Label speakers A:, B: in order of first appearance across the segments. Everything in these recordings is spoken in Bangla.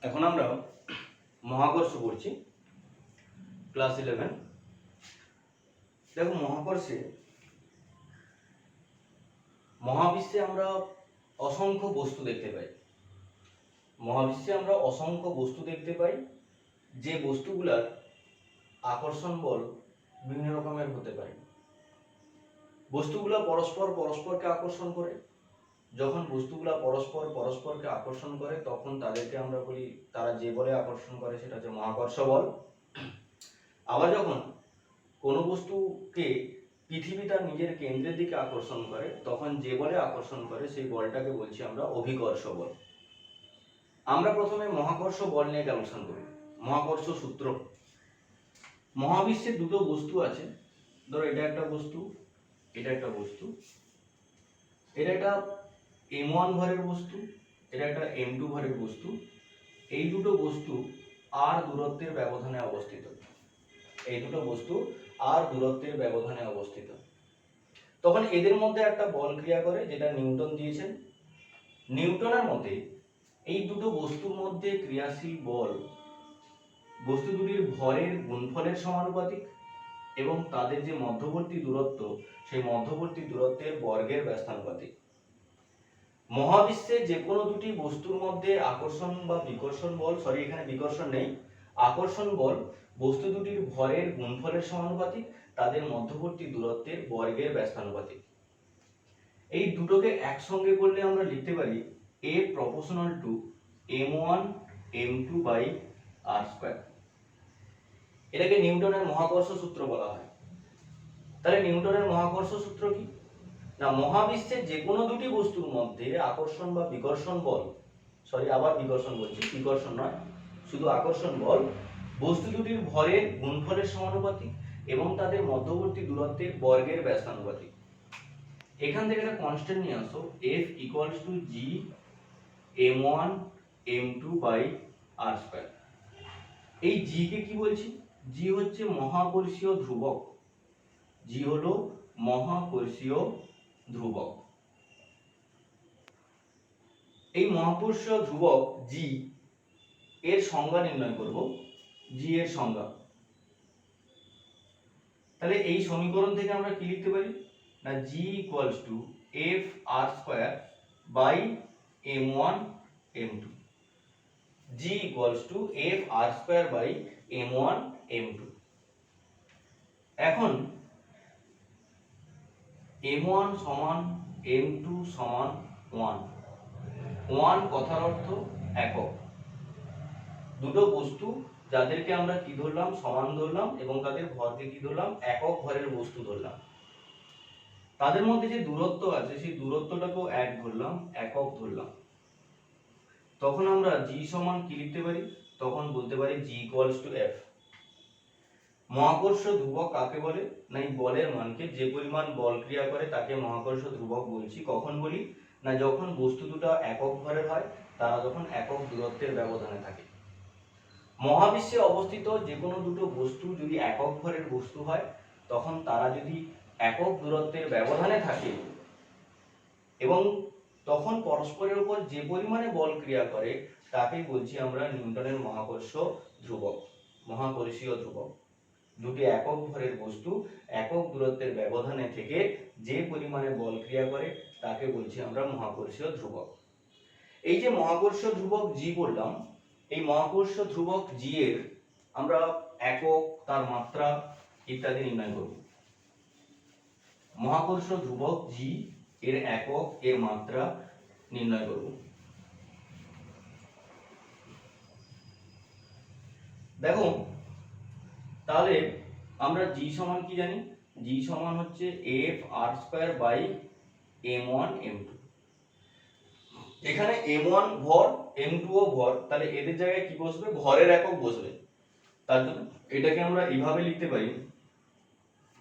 A: এখন আমরা মহাকর্ষ পড়ছি ক্লাস 11। দেখো মহাবিশ্বে আমরা অসংখ্য বস্তু দেখতে পাই। যে বস্তুগুলার আকর্ষণ বল বিভিন্ন রকমের হতে পারে। বস্তুগুলা পরস্পরকে আকর্ষণ করে। যখন বস্তুগুলা পরস্পরকে আকর্ষণ করে তখন তাদেরকে আমরা বলি, তারা যে বলে আকর্ষণ করে সেটা হচ্ছে মহাকর্ষ বল। আবার যখন কোনো বস্তুকে পৃথিবী তার নিজের কেন্দ্রের দিকে আকর্ষণ করে তখন যে বলে আকর্ষণ করে সেই বলটাকে বলছি আমরা অভিকর্ষ বল। আমরা প্রথমে মহাকর্ষ বল নিয়ে আলোচনা করি। মহাকর্ষ সূত্র। মহাবিশ্বে দুটো বস্তু আছে। ধরো এটা একটা বস্তু, এটা একটা বস্তু, এটা একটা m1 ভরের বস্তু, এটা একটা m2 ভরের বস্তু। এই দুটো বস্তু r দূরত্বের ব্যবধানে অবস্থিত। তখন এদের মধ্যে একটা বল ক্রিয়া করে যেটা নিউটন দিয়েছেন। নিউটনের মতে এই দুটো বস্তুর মধ্যে ক্রিয়াশীল বল বস্তু দুটির ভরের গুণফলের সমানুপাতিক এবং তাদের যে মধ্যবর্তী দূরত্ব সেই মধ্যবর্তী দূরত্বের বর্গের ব্যস্তানুপাতিক। মহাবিশ্বে যে কোনো দুটি বস্তুর মধ্যে আকর্ষণ বা বিকর্ষণ বল, এখানে বিকর্ষণ নেই, আকর্ষণ বল বস্তু দুটির ভরের গুণফলের সমানুপাতিক, তাদের মধ্যবর্তী দূরত্বের বর্গের ব্যস্তানুপাতিক। এই দুটোকে একসঙ্গে করলে আমরা লিখতে পারি A proportional to m1 m2 by r square। এটাকে নিউটনের মহাকর্ষ সূত্র বলা হয়। তাহলে নিউটনের মহাকর্ষ সূত্র কি না, মহাবিশ্বের যে কোনো দুটি বস্তুর মধ্যে আকর্ষণ বা বিকর্ষণ বল, বিকর্ষণ নয়, শুধু আকর্ষণ বল বস্তু দুটির ভরের গুণফলের সমানুপাতিক এবং তাদের মধ্যবর্তী দূরত্বের বর্গের ব্যস্তানুপাতিক। এখান থেকে একটা কনস্ট্যান্ট নিয়ে আসো, F equals to G m1 m2 by r square। এই G কে কি বলছি? G হচ্ছে মহাকর্ষীয় ধ্রুবক। G হলো মহাকর্ষীয় ধ্রুবক। এই মহাকর্ষীয় ধ্রুবক G এর সংজ্ঞা নির্ণয় করব। G এর সংজ্ঞা, তাহলে এই সমীকরণ থেকে আমরা কি লিখতে পারি না, G equals to F r square by m1 m2। G equals to F r square by m1 m2। এখন m1 সমান m2 সমান 1। 1 কথার অর্থ একক। দুটো বস্তু যাদেরকে আমরা কি ধরলাম, সমান ধরলাম, এবং তাদের ভরকে কি ধরলাম, একক ভরের বস্তু ধরলাম। তাদের মধ্যে যে দূরত্ব আছে সেই দূরত্বটাকেও এক ধরলাম, একক ধরলাম। তখন আমরা G সমান কি লিখতে পারি, তখন বলতে পারি G equals to F। মহাকর্ষ ধ্রুবক কাকে বলে না, এই বলের মানকে, যে পরিমাণ বল ক্রিয়া করে তাকে মহাকর্ষ ধ্রুবক বলছি। কখন বলি না, যখন বস্তু দুটো একক ভরের হয়, তারা যখন একক দূরত্বের ব্যবধানে থাকে। মহাবিশ্বে অবস্থিত যে কোনো দুটো বস্তু যদি একক ভরের বস্তু হয় তখন তারা যদি একক দূরত্বের ব্যবধানে থাকে এবং তখন পরস্পরের উপর যে পরিমাণে বল ক্রিয়া করে তাকেই বলছি আমরা নিউটনের মহাকর্ষ ধ্রুবক, মহাকর্ষীয় ধ্রুবক। দুটি একক ভরের বস্তু একক দূরত্বের ব্যবধানে থেকে যে পরিমাণে বল ক্রিয়া করে তাকে বলছি আমরা মহাকর্ষীয় ধ্রুবক। এই যে মহাকর্ষ ধ্রুবক G বললাম, এই মহাকর্ষ ধ্রুবক G এর আমরা একক, তার মাত্রা ইত্যাদি নির্ণয় করব। মহাকর্ষ ধ্রুবক G এর একক, এর মাত্রা নির্ণয় করব। দেখো তাহলে আমরা G সমান কি জানি, G সমান হচ্ছে F r square by m1 m2। এখানে m1 ভর, m2 ও ভর, তাহলে এদের জায়গায় কি বসবে, ভরের একক বসবে। তার জন্য এটাকে আমরা এইভাবে লিখতে পারি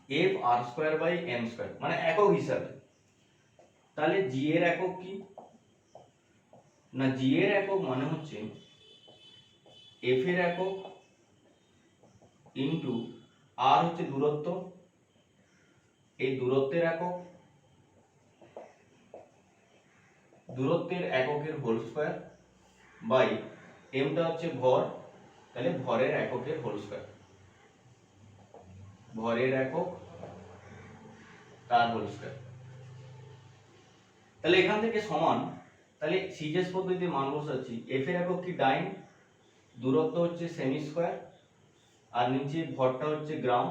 A: F r square by m square, মানে একক হিসাবে। তাহলে G এর একক কি না, G এর একক মানে হচ্ছে F এর একক ইনটু r হচ্ছে দূরত্ব, এই দূরত্বের একক, দূরত্বের এককের হোল স্কয়ার বাই এমটা হচ্ছে ভর, তাহলে ভরের এককের হোল স্কয়ার, ভরের একক তার হোল স্কয়ার। তাহলে এখান থেকে সমান, তাহলে সিজিএস পদ্ধতিতে মান বসাচ্ছি। এফ এর একক কি ডাইন, দূরত্ব হচ্ছে সেমি স্কয়ার, আর নিচে ভরটা হচ্ছে গ্রাম,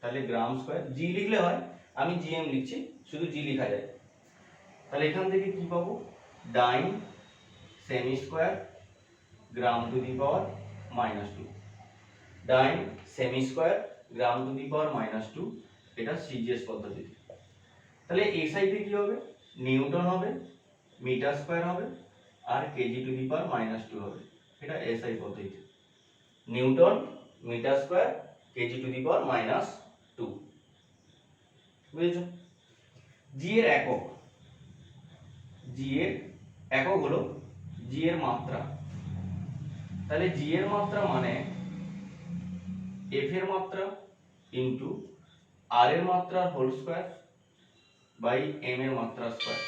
A: তাহলে গ্রাম স্কয়ার। জি লিখলে হয়, আমি জিএম লিখছি, শুধু জি লেখা যায়। তাহলে এখান থেকে কি পাবো, ডাইন সেমি square gram to the power -2, dyne সেমি square gram to the power -2, এটা সিজিএস পদ্ধতি। তাহলে এসআইতে কি হবে, নিউটন হবে, মিটার স্কয়ার হবে, আর কেজি টু দি পাওয়ার -2 হবে, এটা এসআই পদ্ধতি। Newton, metre square, KG to the power -2, বুঝেছো? জি এর একক, জি এর একক হলো জি এর মাত্রা। তাহলে জি এর মাত্রা মানে এফ এর মাত্রা ইনটু আর এর মাত্রা হোল স্কয়ার বাই এম এর মাত্রা স্কয়ার।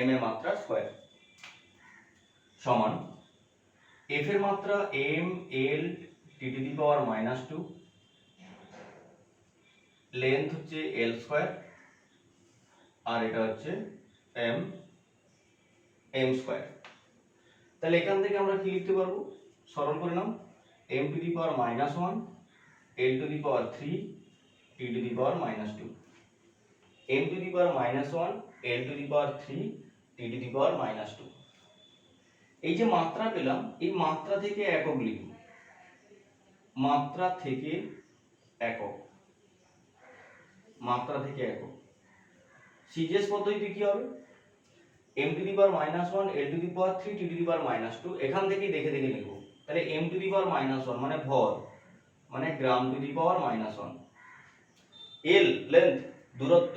A: এম এর মাত্রা স্কয়ার সমান এফ এর মাত্রা M L T to the power -2, length হচ্ছে এল স্কয়ার, আর এটা হচ্ছে এম এম স্কয়ার। তাহলে এখান থেকে আমরা কি লিখতে পারবো, সরল করে নাও, M to the power -1, L to the power 3, T to the power -2, M to the power -1, L to the power 3, T to the power -2। এই যে মাত্রা পেলাম, এই মাত্রা থেকে একক লিখব, মাত্রা থেকে একক, মাত্রা থেকে একক। সিজিএস পদ্ধতিতে কি হবে, m to the power -1, l to the power 3, t to the power -2, এখান থেকেই দেখে দেখে লিখব। তাহলে m টু দি পাওয়ার -1 মানে ভর, মানে গ্রাম to the power -1, l length দূরত্ব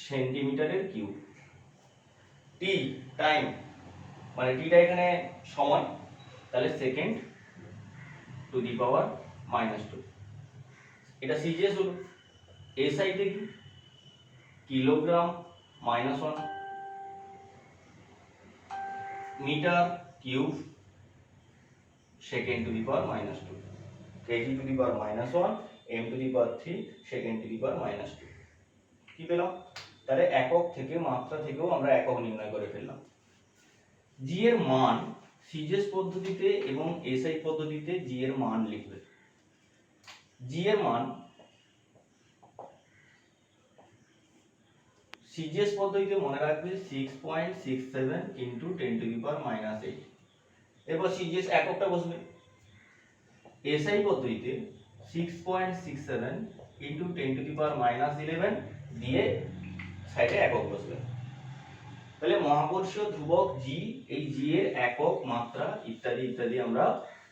A: সেন্টিমিটারের কিউব, t টাইম মানে টিটা এখানে সময়, তাহলে সেকেন্ড টু দি পাওয়ার -2, এটা সিজিএস হলো। এসআই তে কি, kilogram -1, metre cube second to the power -2, KG to the power -1, M to the power 3, second to the power -2। কি পেলাম, তাহলে একক থেকে, মাত্রা থেকেও আমরা একক নির্ণয় করে ফেললাম। জি এর মান সিজিএস পদ্ধতিতে এবং এসআই পদ্ধতিতে জি এর মান লিখবে। জি এর মান সিজিএস পদ্ধতিতে মনে রাখবে 6.67 ইনটু 10 টু দি পাওয়ার -8। এরপর সিজিএস এককটা বসবে। এসআই পদ্ধতিতে 6.67 ইনটু 10 টু দি পাওয়ার -11 দিয়ে সাইডে একক বসবে। তাহলে মহাকর্ষীয় ধ্রুবক জি, এই জি এর একক, মাত্রা ইত্যাদি ইত্যাদি আমরা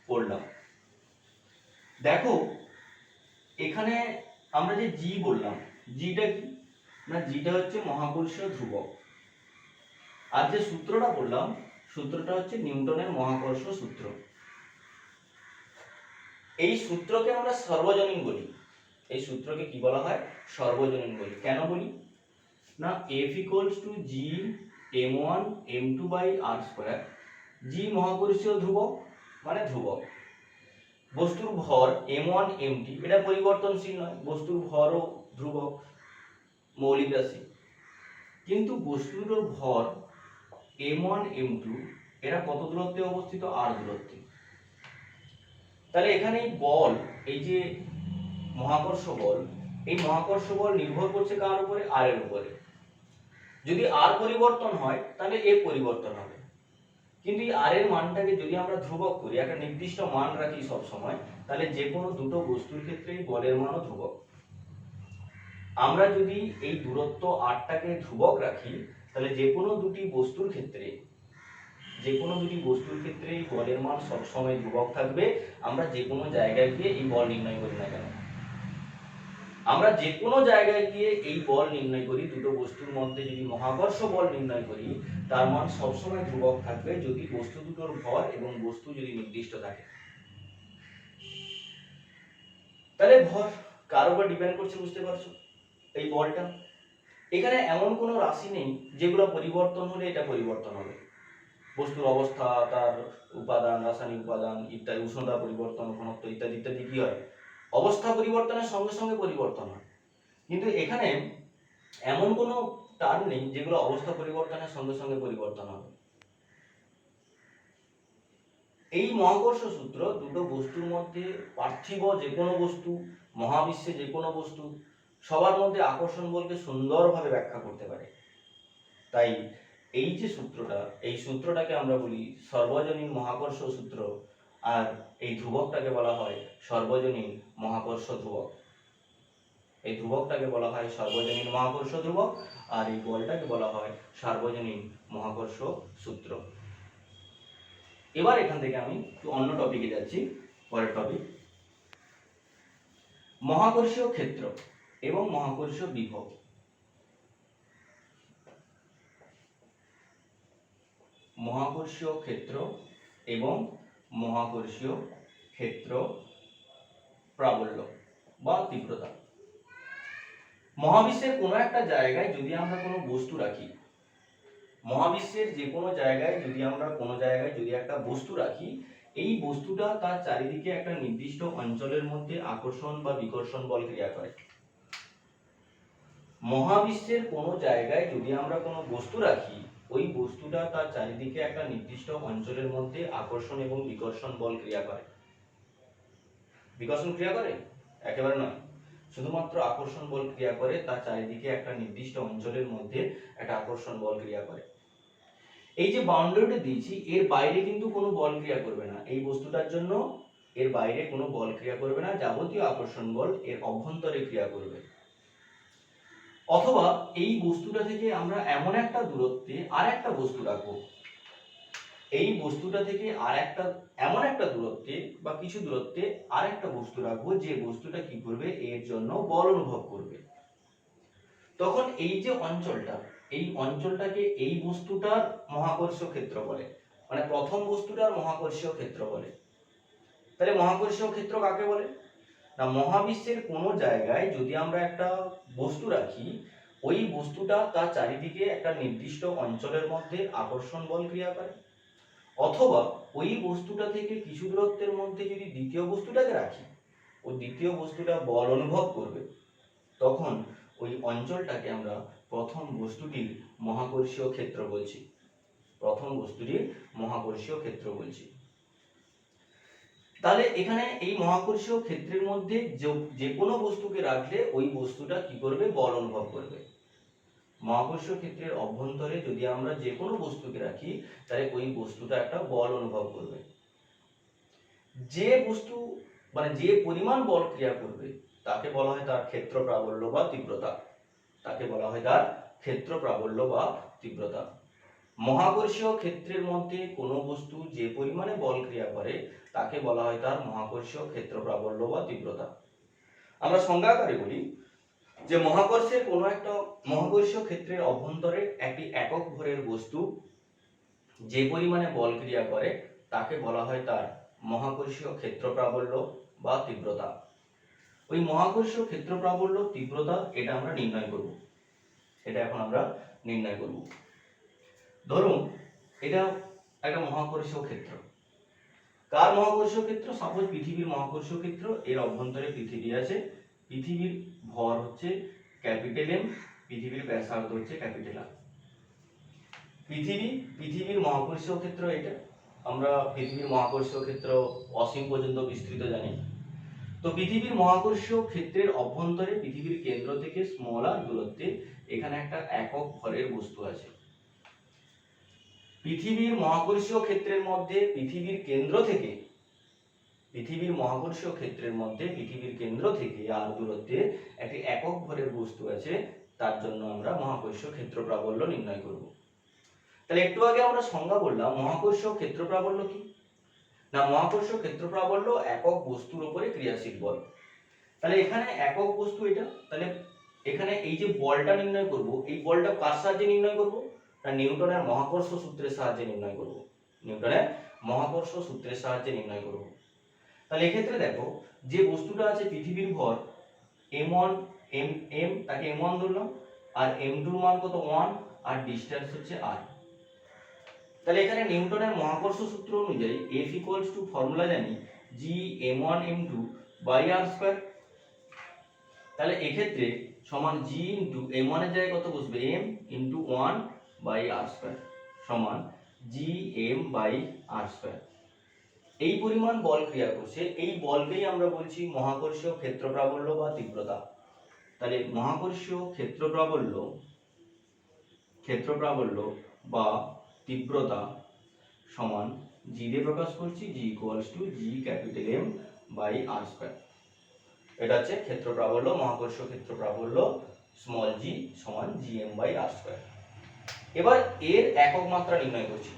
A: পড়লাম। দেখো এখানে আমরা যে জি বললাম, জিটা কি না, জিটা হচ্ছে মহাকর্ষীয় ধ্রুবক। আর যে সূত্রটা বললাম, সূত্রটা হচ্ছে নিউটনের মহাকর্ষ সূত্র। এই সূত্রকে আমরা সর্বজনীন বলি। এই সূত্রকে কি বলা হয়, সর্বজনীন বলি। কেন বলি না, F equals to G m1 m2 by r square. G মহাকর্ষীয় ধ্রুবক মানে ধ্রুবক, বস্তুর ভর m1 mt এটা পরিবর্তনশীল নয়, বস্তুর ভরও ধ্রুবক, মৌলিক রাশি। কিন্তু বস্তুর ভর m1 m2 এরা কত দূরত্বে অবস্থিত, r দূরত্বে। তাহলে এখানে এই বল, এই যে মহাকর্ষ বল, এই মহাকর্ষ বল নির্ভর করছে কার উপরে, r এর উপরে। যদি r পরিবর্তন হয় তাহলে a পরিবর্তন হবে, কিন্তু এই r এর মানটাকে যদি আমরা ধ্রুবক করি, একটা নির্দিষ্ট মান রাখি সব সময়, তাহলে যে কোনো দুটো বস্তুর ক্ষেত্রেই বলের মানও ধ্রুবক। আমরা যদি এই দূরত্ব rটাকে ধ্রুবক রাখি, তাহলে যে কোনো দুটি বস্তুর ক্ষেত্রে, যে কোনো দুটি বস্তুর ক্ষেত্রে বলের মান সব সময় ধ্রুবক থাকবে। আমরা যে কোনো জায়গায় গিয়ে এই বল নির্ণয় করি না কেন, আমরা যে কোনো জায়গায় গিয়ে এই বল নির্ণয় করি, দুটো বস্তুর মধ্যে যদি মহাকর্ষ বল নির্ণয় করি, তার মান সবসময় ধ্রুবক থাকবে যদি বস্তু দুটোর ভর এবং বস্তু যদি নির্দিষ্ট থাকে। তাহলে ভর কার উপর ডিপেন্ড করছে বুঝতে পারছো। এই বলটা। এখানে এমন কোনো রাশি নেই যেগুলো পরিবর্তন হলে এটা পরিবর্তন হবে। বস্তুর অবস্থা, তার উপাদান, রাসায়নিক উপাদান ইত্যাদি, উষ্ণতা পরিবর্তন, ঘনত্ব ইত্যাদি ইত্যাদি কি হয়, অবস্থা পরিবর্তনের সঙ্গে সঙ্গে পরিবর্তন হয়। কিন্তু এখানে এমন কোনো টার্ম নেই যেগুলো অবস্থা পরিবর্তনের সঙ্গে সঙ্গে পরিবর্তন হবে। এই মহাকর্ষ সূত্র দুটো বস্তুর মধ্যে, পার্থিব যে কোনো বস্তু, মহাবিশ্বে যে কোনো বস্তু, সবার মধ্যে আকর্ষণ বলকে সুন্দরভাবে ব্যাখ্যা করতে পারে। তাই এই যে সূত্রটা, এই সূত্রটাকে আমরা বলি সর্বজনীন মহাকর্ষ সূত্র, আর এই ধ্রুবকটাকে বলা হয় সর্বজনীন মহাকর্ষ ধ্রুবক। এই ধ্রুবকটাকে বলা হয় সর্বজনীন মহাকর্ষ ধ্রুবক, আর এই বলটাকে বলা হয় সার্বজনীন মহাকর্ষ সূত্র। এবার এখান থেকে আমি অন্য টপিকে যাচ্ছি। পরের টপিক, মহাকর্ষীয় ক্ষেত্র এবং মহাকর্ষীয় বিভব। মহাকর্ষীয় ক্ষেত্র এবং মহাকর্ষীয় ক্ষেত্র প্রাবল্য বা তীব্রতা। মহাবিশ্বের কোনো একটা জায়গায় যদি আমরা কোনো বস্তু রাখি, মহাবিশ্বের যে কোনো জায়গায় যদি আমরা কোনো জায়গায় যদি একটা বস্তু রাখি, এই বস্তুটা তার চারিদিকে একটা নির্দিষ্ট অঞ্চলের মধ্যে আকর্ষণ বা বিকর্ষণ বল ক্রিয়া করে। মহাবিশ্বের কোনো জায়গায় যদি আমরা কোনো বস্তু রাখি, ওই বস্তুটা তার চারিদিকে একটা নির্দিষ্ট অঞ্চলের মধ্যে আকর্ষণ এবং বিকর্ষণ বল ক্রিয়া করে। বিকর্ষণ ক্রিয়া করে? একেবারে নয়, শুধুমাত্র আকর্ষণ বল ক্রিয়া করে, তার চারিদিকে একটা নির্দিষ্ট অঞ্চলের মধ্যে একটা আকর্ষণ বল ক্রিয়া করে। এই যে বাউন্ডারিটা দিয়েছি, এর বাইরে কিন্তু কোনো বল ক্রিয়া করবে না। এই বস্তুটার জন্য এর বাইরে কোনো বল ক্রিয়া করবে না, যাবতীয় আকর্ষণ বল এর অভ্যন্তরে ক্রিয়া করবে। অথবা এই বস্তুটা থেকে আমরা এমন একটা দূরত্বে আর একটা বস্তু রাখবো, এই বস্তুটা থেকে আর একটা এমন একটা দূরত্বে বা কিছু দূরত্বে আর একটা বস্তু রাখবো, যে বস্তুটা কি করবে, এর জন্য বল অনুভব করবে। তখন এই যে অঞ্চলটা, এই অঞ্চলটাকে এই বস্তুটার মহাকর্ষীয় ক্ষেত্র বলে, মানে প্রথম বস্তুটার মহাকর্ষীয় ক্ষেত্র বলে। তাহলে মহাকর্ষীয় ক্ষেত্র কাকে বলে না, মহাবিশ্বের কোনো জায়গায় যদি আমরা একটা বস্তু রাখি, ওই বস্তুটা তার চারিদিকে একটা নির্দিষ্ট অঞ্চলের মধ্যে আকর্ষণ বল ক্রিয়া করে। অথবা ওই বস্তুটা থেকে কিছু দূরত্বের মধ্যে যদি দ্বিতীয় বস্তুটাকে রাখি, ওই দ্বিতীয় বস্তুটা বল অনুভব করবে, তখন ওই অঞ্চলটাকে আমরা প্রথম বস্তুটির মহাকর্ষীয় ক্ষেত্র বলছি। প্রথম বস্তুটির মহাকর্ষীয় ক্ষেত্র বলছি। তাহলে এখানে এই মহাকর্ষীয় ক্ষেত্রের মধ্যে যে কোনো বস্তুকে রাখলে ওই বস্তুটা কি করবে, বল অনুভব করবে। মহাকর্ষীয় ক্ষেত্রের অভ্যন্তরে যদি আমরা যে কোনো বস্তুকে রাখি, তাহলে ওই বস্তুটা একটা বল অনুভব করবে। যে বস্তু মানে যে পরিমাণ বল ক্রিয়া করবে তাকে বলা হয় তার ক্ষেত্র প্রাবল্য বা তীব্রতা। তাকে বলা হয় তার ক্ষেত্র প্রাবল্য বা তীব্রতা। মহাকর্ষীয় ক্ষেত্রের মধ্যে কোনো বস্তু যে পরিমাণে বল ক্রিয়া করে তাকে বলা হয় তার মহাকর্ষীয় ক্ষেত্র প্রাবল্য বা তীব্রতা। আমরা সংজ্ঞা আকারে বলি যে মহাকর্ষের কোনো একটা মহাকর্ষীয় ক্ষেত্রের অভ্যন্তরে একটি একক ভরের বস্তু যে পরিমাণে বল ক্রিয়া করে তাকে বলা হয় তার মহাকর্ষীয় ক্ষেত্র প্রাবল্য বা তীব্রতা। ওই মহাকর্ষীয় ক্ষেত্র প্রাবল্য তীব্রতা এটা আমরা নির্ণয় করব। এটা এখন আমরা নির্ণয় করব। ধরুন এটা একটা মহাকর্ষীয় ক্ষেত্র। কার মহাকর্ষীয় ক্ষেত্র? সাপোজ পৃথিবীর মহাকর্ষীয় ক্ষেত্র। এর অভ্যন্তরে পৃথিবী আছে। পৃথিবীর ভর হচ্ছে ক্যাপিটাল এম, পৃথিবীর ব্যাসার্ধ হচ্ছে ক্যাপিটাল আর। পৃথিবীর মহাকর্ষীয় ক্ষেত্র এটা। আমরা পৃথিবীর মহাকর্ষীয় ক্ষেত্র অসীম পর্যন্ত বিস্তৃত জানি। তো পৃথিবীর মহাকর্ষীয় ক্ষেত্রের অভ্যন্তরে পৃথিবীর কেন্দ্র থেকে স্মল আর দূরত্বে এখানে একটা একক ভরের বস্তু আছে। পৃথিবীর মহাকর্ষীয় ক্ষেত্রের মধ্যে পৃথিবীর কেন্দ্র থেকে পৃথিবীর কেন্দ্র থেকে আর দূরত্বে একটি একক ভরের বস্তু আছে। তার জন্য আমরা মহাকর্ষীয় ক্ষেত্র প্রাবল্য নির্ণয় করব। তাহলে একটু আগে আমরা সংজ্ঞা বললাম মহাকর্ষীয় ক্ষেত্র প্রাবল্য কি না, মহাকর্ষীয় ক্ষেত্র প্রাবল্য একক বস্তুর উপরে ক্রিয়াশীল বল। তাহলে এখানে একক বস্তু এটা, তাহলে এখানে এই যে বলটা নির্ণয় করব, এই বলটা কার সাহায্যে নির্ণয় করব না, নিউটনের মহাকর্ষ সূত্রের সাহায্যে নির্ণয় করব। নিউটনের মহাকর্ষ সূত্রের সাহায্যে নির্ণয় করব। তাহলে এক্ষেত্রে দেখো যে বস্তুটা আছে পৃথিবীর ভর m1 m তাকে m1 ধরলাম, আর m2 এর মান কত 1, আর ডিসটেন্স হচ্ছে r। তাহলে এখানে নিউটনের মহাকর্ষ সূত্র অনুযায়ী F ইকুয়ালস টু ফর্মুলা জানি g m1 m2 by r square. তাহলে এক্ষেত্রে সমান g ইনটু m1 এর জায়গায় কত বসবে m into 1 by r square সমান g m by r square. এই পরিমাণ বল ক্রিয়া করছে, এই বলকেই আমরা বলছি মহাকর্ষীয় ক্ষেত্র প্রাবল্য বা তীব্রতা। তাহলে মহাকর্ষীয় ক্ষেত্র প্রাবল্য বা তীব্রতা সমান g দিয়ে প্রকাশ করছি, g equals to g capital M by r square. এটা হচ্ছে ক্ষেত্র প্রাবল্য, মহাকর্ষীয় ক্ষেত্র প্রাবল্য স্মল g সমান gm বাই r স্কয়ার। এবার এর একক মাত্রা নির্ণয় করছি।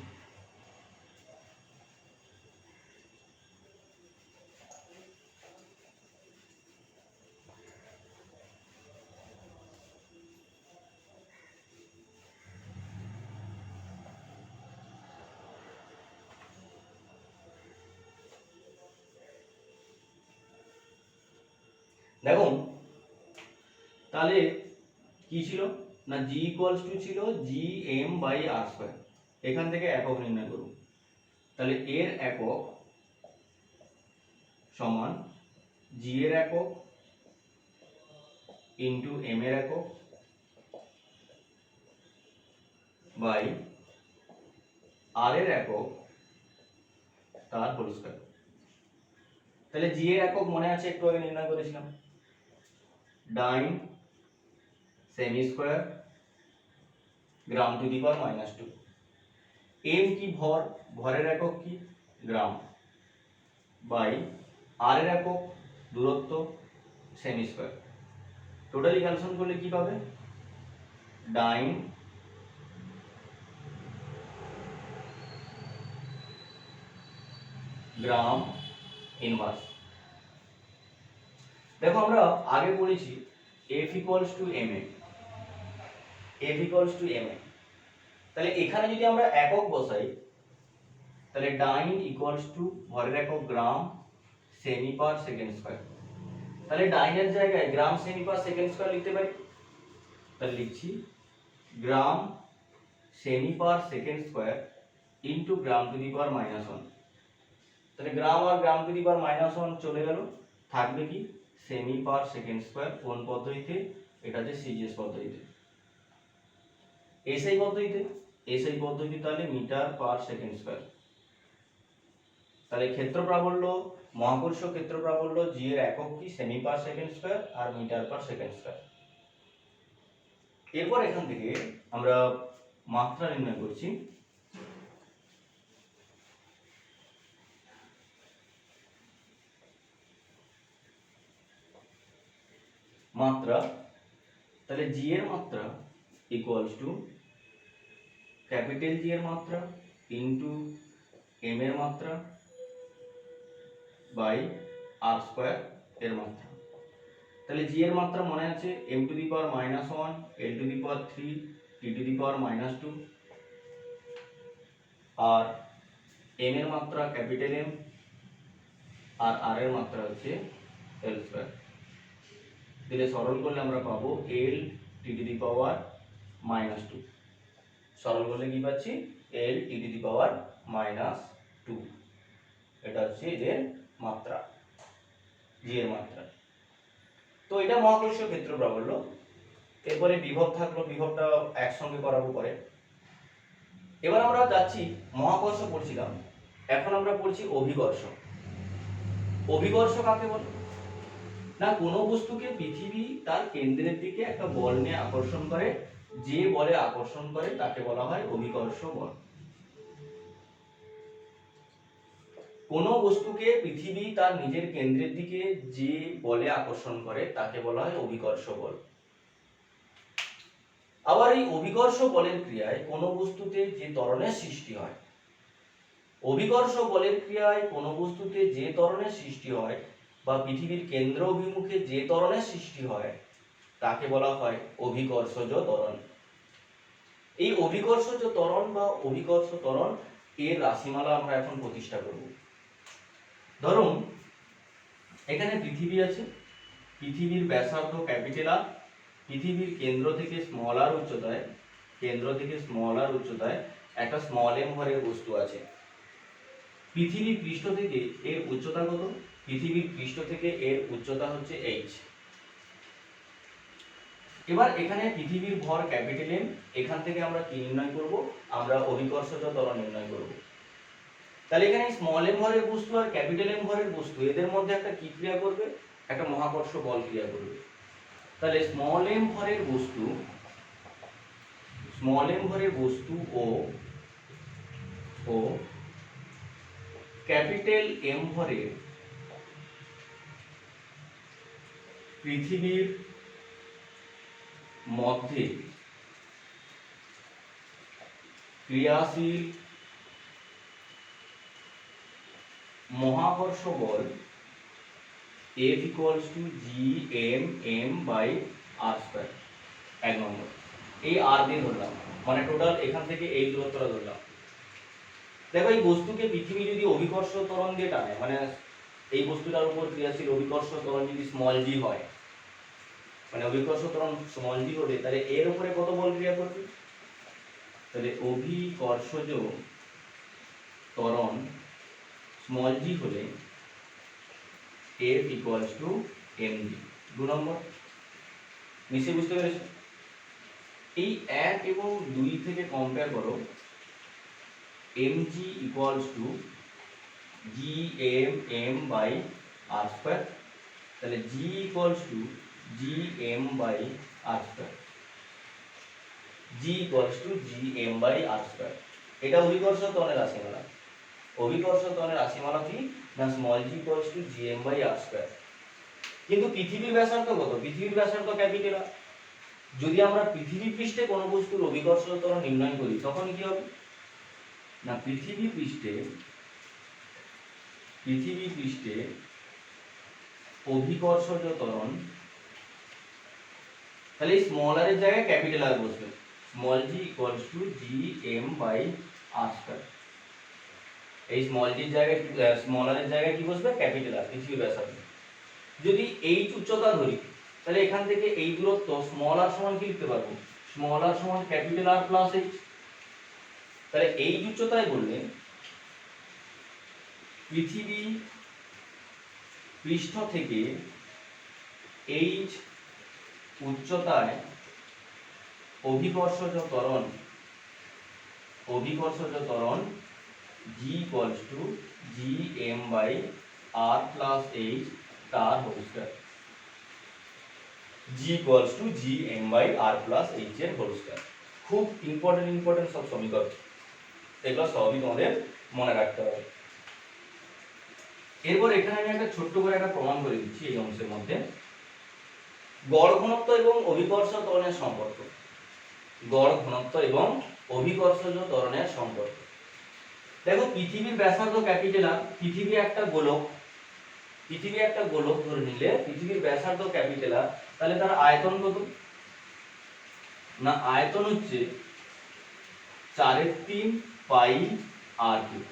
A: দেখুন তাহলে কি ছিল না g ইকুয়ালস টু ছিল gm বাই r স্কয়ার। এখান থেকে একক নির্ণয় করব। তাহলে এর একক সমান g এর একক ইনটু m এর একক বাই r এর একক তার হোল স্কয়ার। তাহলে g এর একক মনে আছে, একটু আগে নির্ণয় করেছিলাম, ডাইন সেমি square gram to the power -2। m কি ভর, ভরের একক কি গ্রাম, বাই r এর একক দূরত্ব সেমি স্কয়ার। টোটালি ক্যালকুলেশন করলে কি পাবে, ডাইন গ্রাম ইনভার্স। দেখো আমরা আগে পড়েছি F equals two ma, F equals two ma। তাহলে এখানে যদি আমরা একক বসাই তাহলে ডাইন ইকুয়ালস টু ভরের একক গ্রাম সেমি পার সেকেন্ড স্কয়ার। তাহলে ডাইনের জায়গায় গ্রাম সেমি পার সেকেন্ড স্কয়ার লিখতে পারি। তাহলে লিখছি গ্রাম সেমি per second square into gram to the power -1। তাহলে গ্রাম আর গ্রাম টু দি পাওয়ার -1 চলে গেল, থাকবে কি সেমি পার সেকেন্ড স্কয়ার। কোন পদ্ধতিতে, এটা হচ্ছে সিজিএস পদ্ধতিতে। এসআই পদ্ধতি তাহলে মিটার পার সেকেন্ড স্কয়ার। তাহলে ক্ষেত্র প্রাবল্য, মহাকর্ষীয় ক্ষেত্র প্রাবল্য g এর একক কি সেমি পার সেকেন্ড স্কয়ার আর মিটার পার সেকেন্ড স্কয়ার। এরপর এখান থেকে আমরা মাত্রা নির্ণয় করছি। মাত্রা, তাহলে g এর মাত্রা ইকুয়ালস টু ক্যাপিটাল G এর মাত্রা ইনটু m এর মাত্রা বাই r স্কয়ার এর মাত্রা। তাহলে g এর মাত্রা মনে আছে m to the power -1, l to the power 3, t to the power -2, আর m এর মাত্রা ক্যাপিটাল M, আর r এর মাত্রা হচ্ছে l স্কয়ার। দিলে সরল করলে আমরা পাবো l t to the power -2। সরল করলে কি পাচ্ছি l t to the power -2। এটা হচ্ছে এদের মাত্রা, g এর মাত্রা। তো এটা মহাকর্ষীয় ক্ষেত্র প্রাবল্য। এরপরে বিভব থাকলো, বিভবটা একসঙ্গে করাবো পরে। এবার আমরা যাচ্ছি, মহাকর্ষ পড়ছিলাম, এখন আমরা পড়ছি অভিকর্ষ। অভিকর্ষ কাকে বলে না, কোনো বস্তুকে পৃথিবী তার কেন্দ্রের দিকে একটা বল নিয়ে আকর্ষণ করে, যে বলে আকর্ষণ করে তাকে বলা হয় অভিকর্ষ বল। কোনো বস্তুকে পৃথিবী তার নিজের কেন্দ্রের দিকে যে বলে আকর্ষণ করে তাকে বলা হয় অভিকর্ষ বল। আবার এই অভিকর্ষ বলের ক্রিয়ায় কোনো বস্তুতে যে ত্বরণের সৃষ্টি হয়, অভিকর্ষ বলের ক্রিয়ায় কোনো বস্তুতে যে ত্বরণের সৃষ্টি হয় বা পৃথিবীর কেন্দ্র অভিমুখে যে ত্বরণের সৃষ্টি হয় তাকে বলা হয় অভিকর্ষজ ত্বরণ। এই অভিকর্ষজ ত্বরণ বা অভিকর্ষ ত্বরণ এর রাশিমালা আমরা এখন প্রতিষ্ঠা করব। ধরুন এখানে পৃথিবী আছে, পৃথিবীর ব্যাসার্ধ ক্যাপিটাল আর, পৃথিবীর কেন্দ্র থেকে স্মল আর উচ্চতায় একটা স্মল এম ভরের বস্তু আছে। পৃথিবীর পৃষ্ঠ থেকে এর উচ্চতা কত? পৃথিবীর পৃষ্ঠ থেকে এর উচ্চতা হচ্ছে h। এবার এখানে পৃথিবীর ভর ক্যাপিটাল এম, এখান থেকে আমরা কি নির্ণয় করব? আমরা অভিকর্ষজ ত্বরণ নির্ণয় করব। তাহলে এখানে স্মল এম ভরের বস্তু আর ক্যাপিটাল এম ভরের বস্তু এদের মধ্যে একটা কি ক্রিয়া করবে? একটা মহাকর্ষ বল ক্রিয়া করবে। তাহলে স্মল এম ভরের বস্তু ও ক্যাপিটাল এম ভরের পৃথিবীর মধ্যে ক্রিয়াশীল মহাকর্ষ বল F equals to Gm/r²। এক নম্বর, এই আর দিয়ে ধরলাম, মানে টোটাল এখান থেকে এই দূরত্বটা ধরলাম। দেখো এই বস্তুকে পৃথিবী যদি অভিকর্ষ ত্বরণ দিয়ে টানে, মানে এই বস্তুটার উপর ক্রিয়াশীল অভিকর্ষ ত্বরণ যদি স্মল জি হয়, মানে অভিকর্ষ ত্বরণ স্মল জি হলে তাহলে এর উপরে কত বল ক্রিয়া করবে? তাহলে অভিকর্ষজ ত্বরণ স্মল জি হলে F equals to mg। 2 নম্বর, নিশ্চয়ই বুঝতে পেরেছ? এই 1 এবং 2 থেকে কম্পেয়ার করো, mg equals to Gm/r²। তাহলে g equals to Gm/r², এটা অভিকর্ষ ত্বরণের রাশিমালা। অভিকর্ষ ত্বরণের রাশিমালা কি না small g equals to Gm/r²। কিন্তু পৃথিবীর ব্যাসার্ধ কত? পৃথিবীর ব্যাসার্ধ ক্যাপিটাল আর। যদি আমরা পৃথিবী পৃষ্ঠে কোনো বস্তুর অভিকর্ষ ত্বরণ নির্ণয় করি তখন কি হবে না পৃথিবী পৃষ্ঠে অভিকর্ষজ ত্বরণ, তাহলে এই স্মল আর এর জায়গায় ক্যাপিটাল আর বসবে, small g equals to Gm/r²। এই স্মল জির জায়গায় স্মল আর এর জায়গায় কি বসবে? ক্যাপিটাল আর, পৃথিবীর ব্যাসার্ধ। যদি h উচ্চতা ধরি তাহলে এখান থেকে এই দূরত্ব স্মল আর সমান কি লিখতে পারবো? স্মল আর সমান ক্যাপিটাল আর প্লাস h। তাহলে এই উচ্চতায় বললে পৃথিবী পৃষ্ঠ থেকে h উচ্চতায় অভিকর্ষজ ত্বরণ g equals to Gm/r plus h তার whole square, g equals to Gm/r plus h এর হোল স্কয়ার। খুব ইম্পর্টেন্ট সব সমীকরণ, এগুলো সবই তোমাদের মনে রাখতে হবে। এরপর এখানে আমি একটা ছোট্ট করে একটা প্রমাণ করে দিচ্ছি এই অংশের মধ্যে, গড় ঘনত্ব এবং অভিকর্ষ ত্বরণের সম্পর্ক। গড় ঘনত্ব এবং অভিকর্ষজ ত্বরণের সম্পর্ক। দেখো পৃথিবীর ব্যাসার্ধ ক্যাপিটাল আর, পৃথিবী একটা গোলক ধরে নিলে পৃথিবীর ব্যাসার্ধ ক্যাপিটাল আর, তাহলে তার আয়তন কত না আয়তন হচ্ছে 4/3 পাই আর কিউব।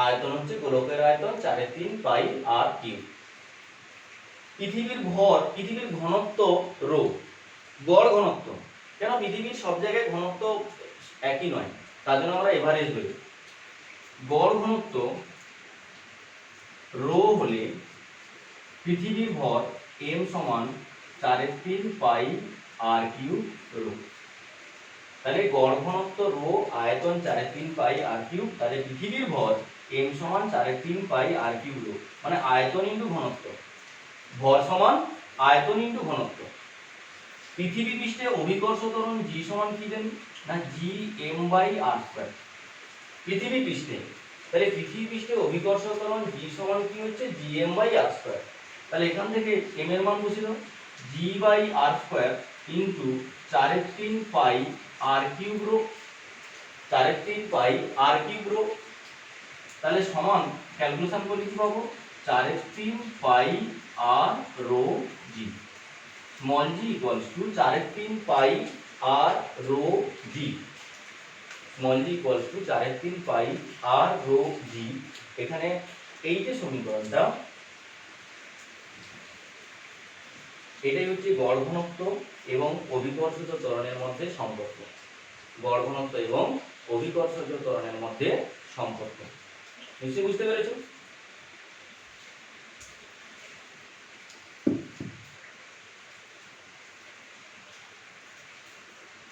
A: আয়তন হচ্ছে গোলকের আয়তন 4/3 পাই আর কিউব। পৃথিবীর ঘনত্ব রো, গড় ঘনত্ব, কেন পৃথিবীর সব জায়গায় ঘনত্ব একই নয়, তার জন্য আমরা এভারেজ ধরি। গড় ঘনত্ব রো হলে পৃথিবীর ভর m সমান 4/3 পাই আর কিউব রো। তাহলে গড় ঘনত্ব রো, আয়তন 4/3 পাই আর কিউব, তাহলে পৃথিবীর ভর m সমান 4/3 পাই আর কিউব রো, মানে আয়তন ইনটু ঘনত্ব। ভর সমান আয়তন ইনটু ঘনত্ব। পৃথিবী পৃষ্ঠে অভিকর্ষ ত্বরণ g সমান কি জানি না Gm/r²। পৃথিবী পৃষ্ঠে, তাহলে পৃথিবী পৃষ্ঠে অভিকর্ষ ত্বরণ g সমান কি হচ্ছে Gm/r²। তাহলে এখান থেকে m এর মান বসিয়ে দাও, G/r² into 4/3 pi R cube rho, 4/3 pi R cube rho. তাহলে সমান ক্যালকুলেশন করলে কি পাবো? 4/3 pi R rho G. Small g equals to 4/3 pi R rho G. Small g equals to 4/3 pi R rho G. এখানে এই যে সমীকরণটা, এটাই হচ্ছে গড় ঘনত্ব এবং অভিকর্ষজ ত্বরণের মধ্যে সম্পর্ক। গড় ঘনত্ব এবং অভিকর্ষজ ত্বরণের মধ্যে সম্পর্ক। নিশ্চয়ই বুঝতে পেরেছো?